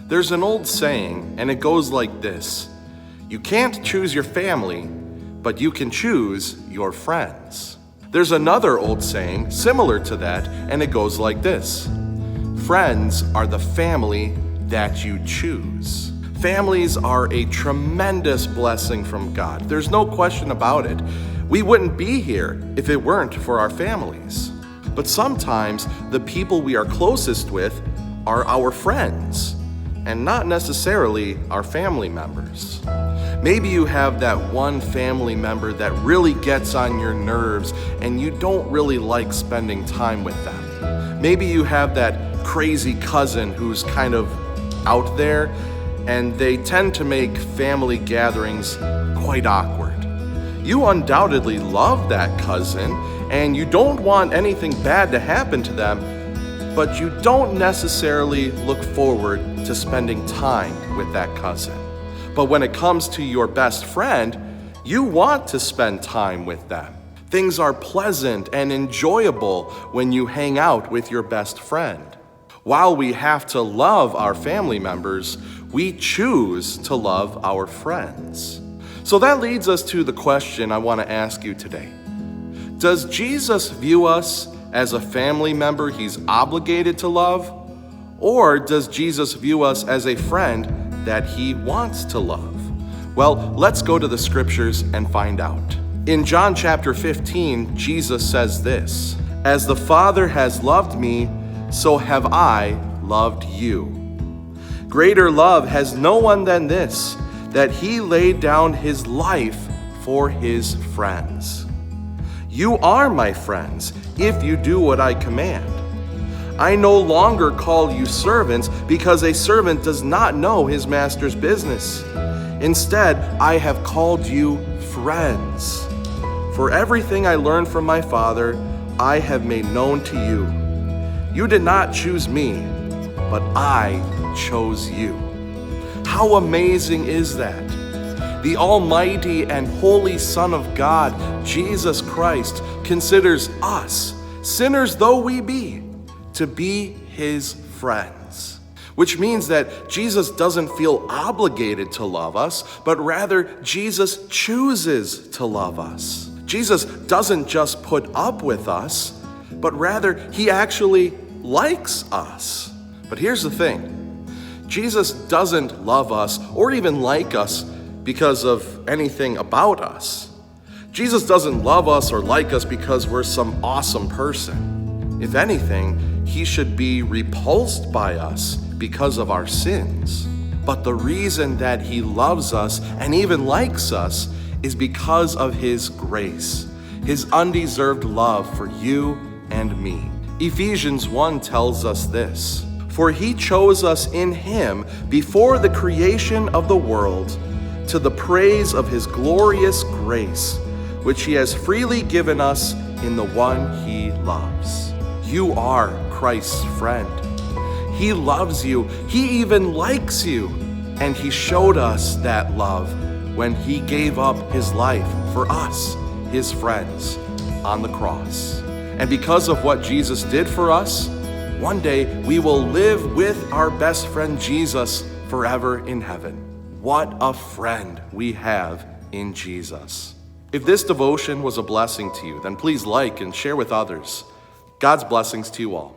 There's an old saying, and it goes like this: you can't choose your family, but you can choose your friends. There's another old saying similar to that, and it goes like this: friends are the family that you choose. Families are a tremendous blessing from God. There's no question about it. We wouldn't be here if it weren't for our families. But sometimes the people we are closest with are our friends, and not necessarily our family members. Maybe you have that one family member that really gets on your nerves and you don't really like spending time with them. Maybe you have that crazy cousin who's kind of out there, and they tend to make family gatherings quite awkward. You undoubtedly love that cousin, and you don't want anything bad to happen to them, but you don't necessarily look forward to spending time with that cousin. But when it comes to your best friend, you want to spend time with them. Things are pleasant and enjoyable when you hang out with your best friend. While we have to love our family members, we choose to love our friends. So that leads us to the question I want to ask you today. Does Jesus view us as a family member he's obligated to love? Or does Jesus view us as a friend that he wants to love? Well, let's go to the scriptures and find out. In John chapter 15, Jesus says this: "As the Father has loved me, so have I loved you. Greater love has no one than this, that he laid down his life for his friends. You are my friends if you do what I command. I no longer call you servants, because a servant does not know his master's business. Instead, I have called you friends. For everything I learned from my Father, I have made known to you. You did not choose me, but I chose you." How amazing is that? The Almighty and Holy Son of God, Jesus Christ, considers us, sinners though we be, to be his friends. Which means that Jesus doesn't feel obligated to love us, but rather Jesus chooses to love us. Jesus doesn't just put up with us, but rather he actually likes us. But here's the thing. Jesus doesn't love us or even like us because of anything about us. Jesus doesn't love us or like us because we're some awesome person. If anything, he should be repulsed by us because of our sins. But the reason that he loves us and even likes us is because of his grace, his undeserved love for you and me. Ephesians 1 tells us this: "For he chose us in him before the creation of the world, to the praise of his glorious grace, which he has freely given us in the one he loves." You are Christ's friend. He loves you. He even likes you. And he showed us that love when he gave up his life for us, his friends, on the cross. And because of what Jesus did for us, one day we will live with our best friend Jesus forever in heaven. What a friend we have in Jesus. If this devotion was a blessing to you, then please like and share with others. God's blessings to you all.